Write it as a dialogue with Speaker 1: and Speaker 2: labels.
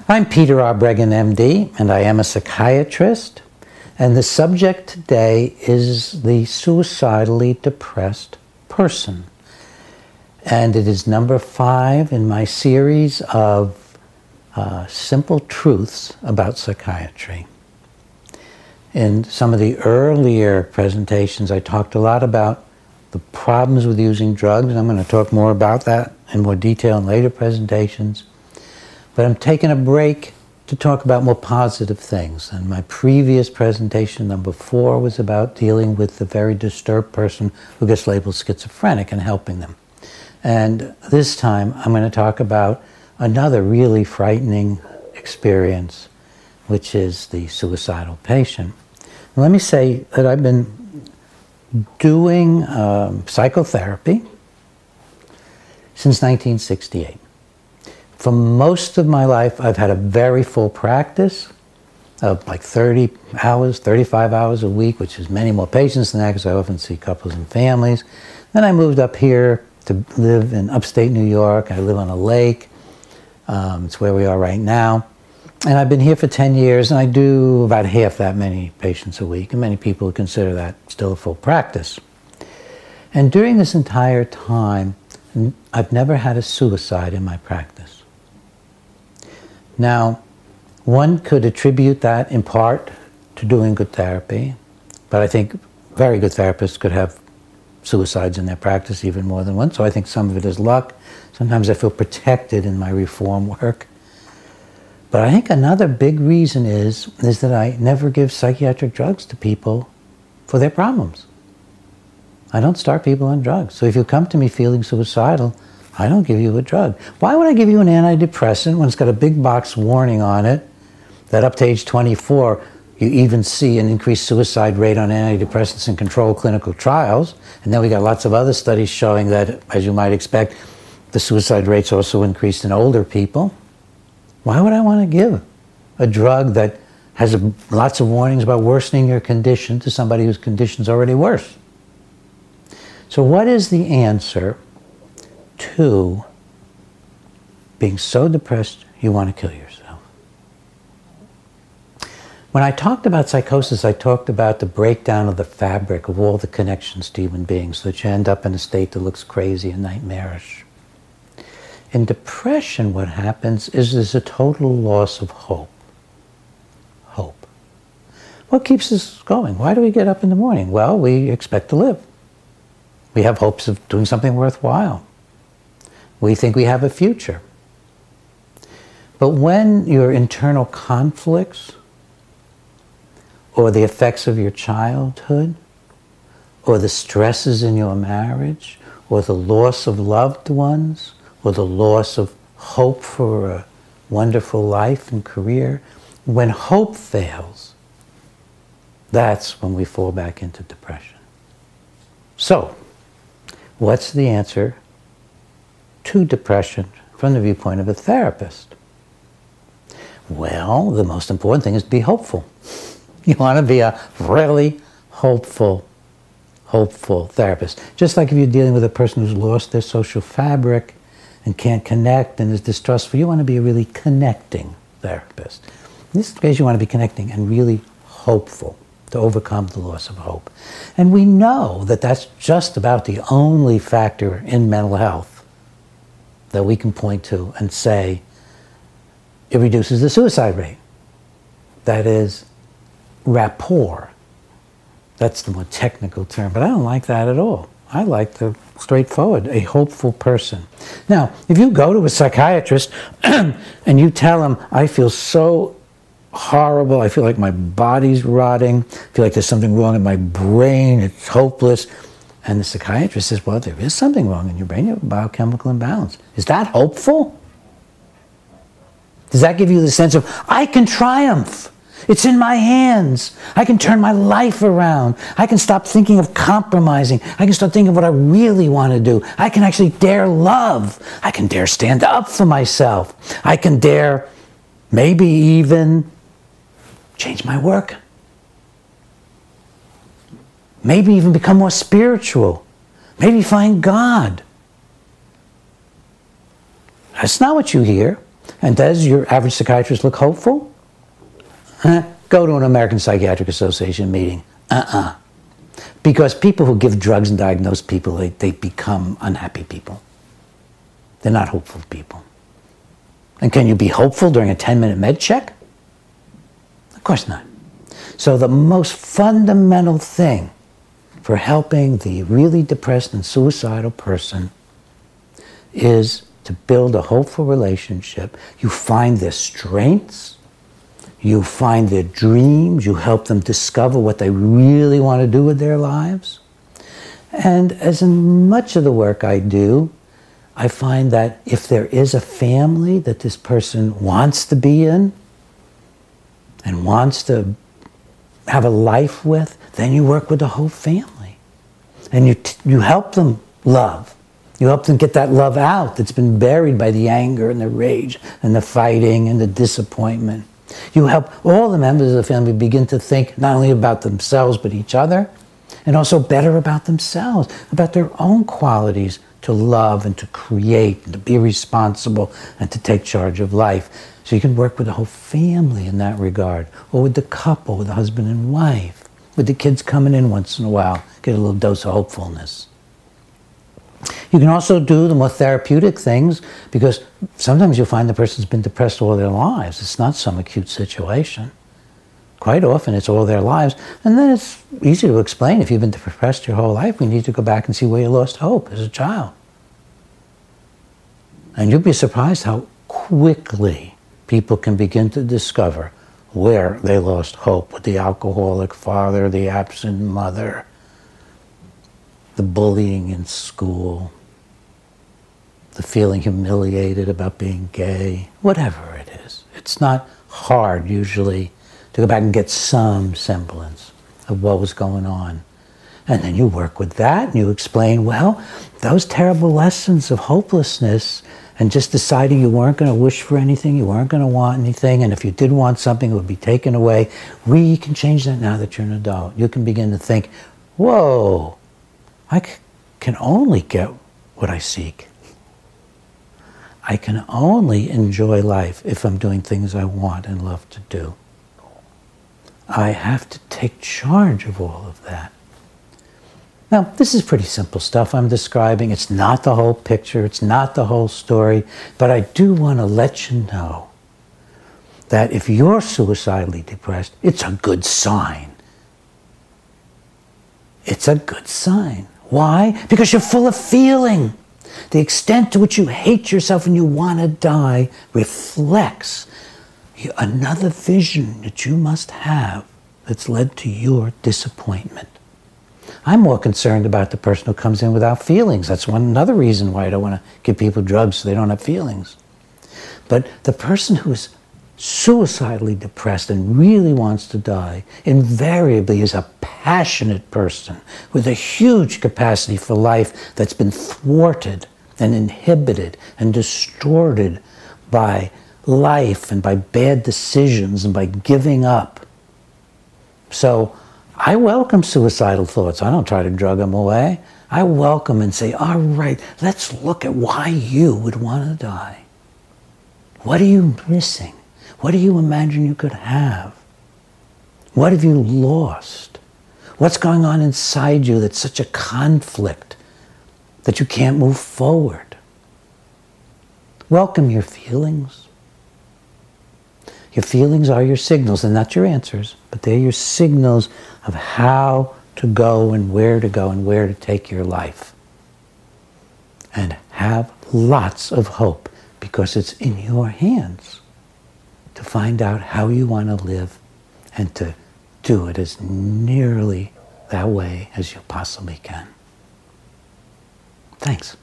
Speaker 1: I'm Peter R. Breggin, MD, and I am a psychiatrist. And the subject today is the suicidally depressed person. And it is number 5 in my series of simple truths about psychiatry. In some of the earlier presentations, I talked a lot about the problems with using drugs, and I'm going to talk more about that in more detail in later presentations. But I'm taking a break to talk about more positive things. And my previous presentation, number 4, was about dealing with the very disturbed person who gets labeled schizophrenic and helping them. And this time, I'm going to talk about another really frightening experience, which is the suicidal patient. And let me say that I've been doing psychotherapy since 1968. For most of my life, I've had a very full practice of like 30 hours, 35 hours a week, which is many more patients than that because I often see couples and families. Then I moved up here to live in upstate New York. I live on a lake. It's where we are right now. And I've been here for 10 years, and I do about half that many patients a week, and many people would consider that still a full practice. And during this entire time, I've never had a suicide in my practice. Now, one could attribute that in part to doing good therapy, but I think very good therapists could have suicides in their practice even more than once, so I think some of it is luck. Sometimes I feel protected in my reform work. But I think another big reason is that I never give psychiatric drugs to people for their problems. I don't start people on drugs. So if you come to me feeling suicidal, I don't give you a drug. Why would I give you an antidepressant when it's got a big box warning on it that up to age 24, you even see an increased suicide rate on antidepressants in controlled clinical trials? And then we got lots of other studies showing that, as you might expect, the suicide rates also increased in older people. Why would I want to give a drug that has lots of warnings about worsening your condition to somebody whose condition's already worse? So what is the answer to being so depressed you want to kill yourself? When I talked about psychosis, I talked about the breakdown of the fabric of all the connections to human beings so that you end up in a state that looks crazy and nightmarish. In depression, what happens is there's a total loss of hope. Hope. What keeps us going? Why do we get up in the morning? Well, we expect to live. We have hopes of doing something worthwhile. We think we have a future. But when your internal conflicts, or the effects of your childhood, or the stresses in your marriage, or the loss of loved ones, or the loss of hope for a wonderful life and career, when hope fails, that's when we fall back into depression. So, what's the answer to depression from the viewpoint of a therapist? Well, the most important thing is to be hopeful. You want to be a really hopeful therapist. Just like if you're dealing with a person who's lost their social fabric and can't connect and is distrustful, you want to be a really connecting therapist. In this case, you want to be connecting and really hopeful to overcome the loss of hope. And we know that that's just about the only factor in mental health that we can point to and say it reduces the suicide rate. That is rapport. That's the more technical term, but I don't like that at all. I like the straightforward, a hopeful person. Now, if you go to a psychiatrist and you tell him, I feel so horrible, I feel like my body's rotting, I feel like there's something wrong in my brain, it's hopeless, and the psychiatrist says, well, there is something wrong in your brain, you have a biochemical imbalance. Is that hopeful? Does that give you the sense of, I can triumph? It's in my hands. I can turn my life around. I can stop thinking of compromising. I can start thinking of what I really want to do. I can actually dare love. I can dare stand up for myself. I can dare maybe even change my work. Maybe even become more spiritual. Maybe find God. That's not what you hear. And does your average psychiatrist look hopeful? Go to an American Psychiatric Association meeting. Because people who give drugs and diagnose people, they become unhappy people. They're not hopeful people. And can you be hopeful during a 10-minute med check? Of course not. So the most fundamental thing for helping the really depressed and suicidal person is to build a hopeful relationship. You find their strengths, you find their dreams, you help them discover what they really want to do with their lives. And as in much of the work I do, I find that if there is a family that this person wants to be in and wants to have a life with, then you work with the whole family. And you help them love. You help them get that love out that's been buried by the anger and the rage and the fighting and the disappointment. You help all the members of the family begin to think not only about themselves but each other, and also better about themselves, about their own qualities to love and to create and to be responsible and to take charge of life. So you can work with the whole family in that regard, or with the couple, with the husband and wife, with the kids coming in once in a while, get a little dose of hopefulness. You can also do the more therapeutic things, because sometimes you'll find the person's been depressed all their lives. It's not some acute situation. Quite often it's all their lives. And then it's easy to explain. If you've been depressed your whole life, we need to go back and see where you lost hope as a child. And you'll be surprised how quickly people can begin to discover where they lost hope, with the alcoholic father, the absent mother, the bullying in school, the feeling humiliated about being gay, whatever it is. It's not hard usually to go back and get some semblance of what was going on. And then you work with that and you explain, well, those terrible lessons of hopelessness and just deciding you weren't going to wish for anything, you weren't going to want anything, and if you did want something, it would be taken away. We can change that now that you're an adult. You can begin to think, whoa, I can only get what I seek. I can only enjoy life if I'm doing things I want and love to do. I have to take charge of all of that. Now, this is pretty simple stuff I'm describing. It's not the whole picture. It's not the whole story. But I do want to let you know that if you're suicidally depressed, it's a good sign. It's a good sign. Why? Because you're full of feeling. The extent to which you hate yourself and you want to die reflects another vision that you must have that's led to your disappointment. I'm more concerned about the person who comes in without feelings. That's another reason why I don't want to give people drugs so they don't have feelings. But the person who is suicidally depressed and really wants to die invariably is a passionate person with a huge capacity for life that's been thwarted and inhibited and distorted by life and by bad decisions and by giving up. So I welcome suicidal thoughts. I don't try to drug them away. I welcome and say, all right, let's look at why you would want to die. What are you missing? What do you imagine you could have? What have you lost? What's going on inside you that's such a conflict that you can't move forward? Welcome your feelings. Your feelings are your signals. They're not your answers, but they're your signals of how to go and where to take your life. And have lots of hope, because it's in your hands to find out how you want to live and to do it as nearly that way as you possibly can. Thanks.